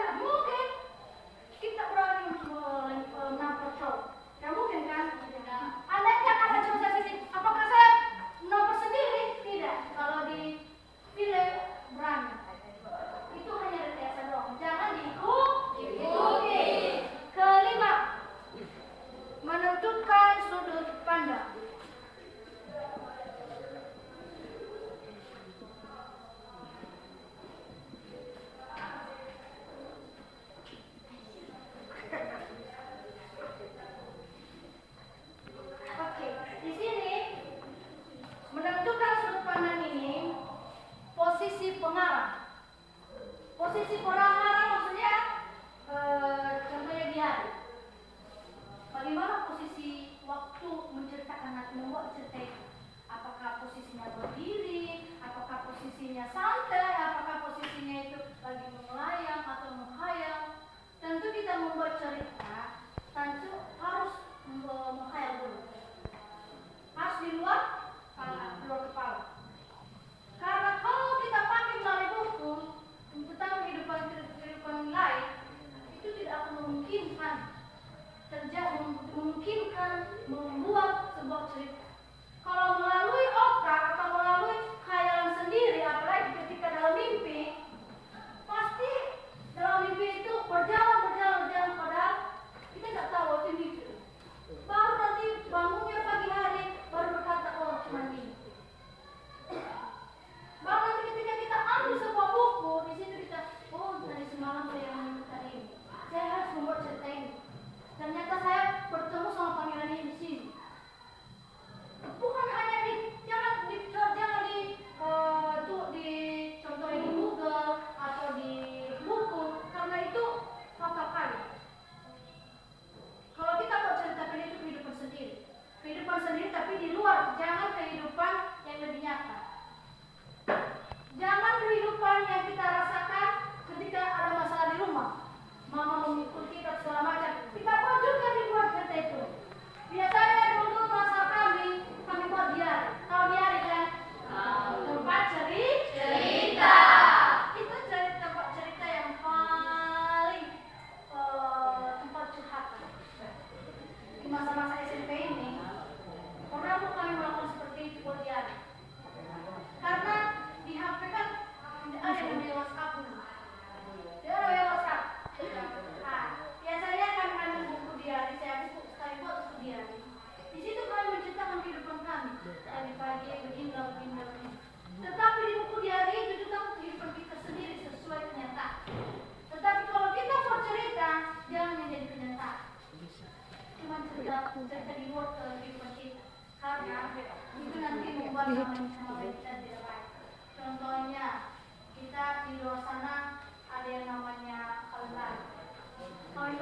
Tidak mungkin kita berani menampak cowok. Tidak mungkin kan? Andai kan ada cowok saya sini, apakah saya nomor sendiri? Tidak. Kalau dipilih berani. Itu hanya rekayasa doang. Jangan diikuti. Kelima, menentukan sudut pandang. Oke, di sini menentukan sudut pandang ini posisi pengarang. Posisi pengarang maksudnya contohnya di hari. Bagaimana posisi waktu menceritakan atau membuat cerita itu? Apakah posisinya berdiri? Apakah posisinya santai? Apakah posisinya itu lagi melayang atau menghayal? Tentu kita membuat cerita, tentu harus menghayal dulu. Harus di luar kepala. Karena kalau kita pakai melalui buku tentang kehidupan lain, itu tidak akan memungkinkan membuat sebuah cerita. Kalau melalui otak atau melalui khayalan sendiri, apalagi ketika dalam mimpi, pasti dalam mimpi itu berjalan padahal kita nggak tahu itu mimpi. Baru nanti bangunnya pagi hari baru berkata, oh cuma mimpi. Baru nanti ketika kita ambil sebuah buku, di situ kita, oh tadi semalam saya mimpi tadi ini. Saya harus membuat cerita ini. Ternyata saya bertemu sama pangeran ini di sini. Bukan hanya contohin di Google atau di buku, karena itu fatal kali. Kalau kita mau ceritakan itu kehidupan sendiri tapi di luar, jangan kehidupan yang lebih nyata. Jangan kehidupan yang kita rasakan ketika ada masalah di rumah. Mama memikul kita segala macam. Kita buat juga dibuat cerita itu. Biasanya dulu masa kami buat diari. Tahu diari kan? Tempat cerita. Itu tempat cerita yang paling tempat curhatan. Di masa-masa SMP ini pernah kami melakukan seperti itu buat diari. Karena di HP kan tidak ada yang namanya WhatsApp. Tidak ada WhatsApp. Biasanya kan kami buku diari, saya buat buku diari. Di situ kami menceritakan kehidupan kami dari pagi begini. Tetapi di buku diari itu juga kehidupan kita sendiri sesuai kenyataan. Tetapi kalau kita mau cerita, jangan menjadi kenyataan. Cuma cerita di luar kehidupan kita. Karena itu nanti membuat nama kita tidak baik. Contohnya, kita di luar sana ada yang namanya kawin.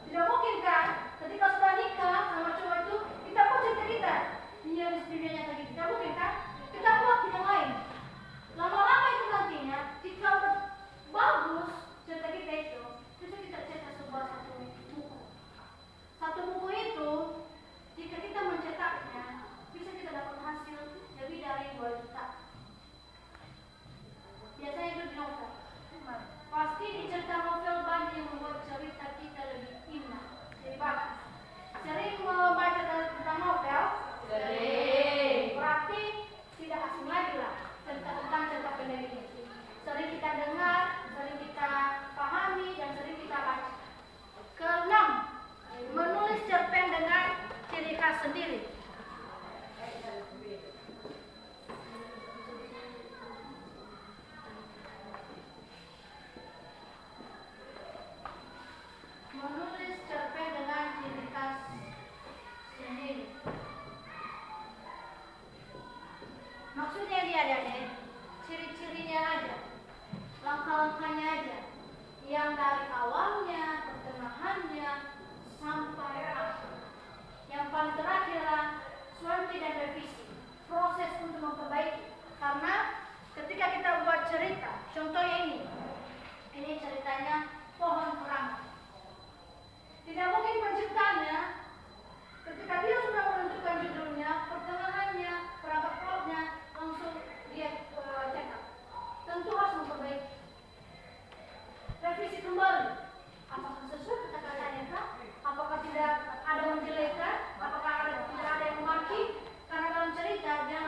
Tidak mungkin kan ketika sudah nikah sama cowok itu kita buat cerita kita dia istrinya tadi, tidak mungkin kan kita buat yang lain. Lama-lama itu nantinya jika udah bagus cerita kita itu bisa kita cetak sebuah satu buku itu jika kita mencetaknya bisa kita dapat hasil lebih dari 2 juta. Biasanya itu di novel. Pasti di cerita novel banyak yang membuat cerita kita lebih indah, lebih bagus. Sering membaca tentang novel? Sering. Berarti tidak asing lagi lah tentang cerita pendek ini. Sering kita dengar, sering kita pahami, dan sering kita baca. Keenam, menulis cerpen dengan ciri khas sendiri. Menulis cerpen dengan ciri khas sendiri. Maksudnya dia ciri-cirinya aja, langkah-langkahnya aja, yang dari awalnya, pertengahannya, sampai akhir. Yang paling terakhir adalah suanti dan revisi, proses untuk memperbaiki. Karena ketika kita buat cerita, contohnya ini ceritanya pohon kerangan. Tidak mungkin penciptanya ketika dia sudah menentukan judulnya, pertengahannya, perangkat plotnya, langsung dia cetak. Tentu harus memperbaiki. Revisi kembali.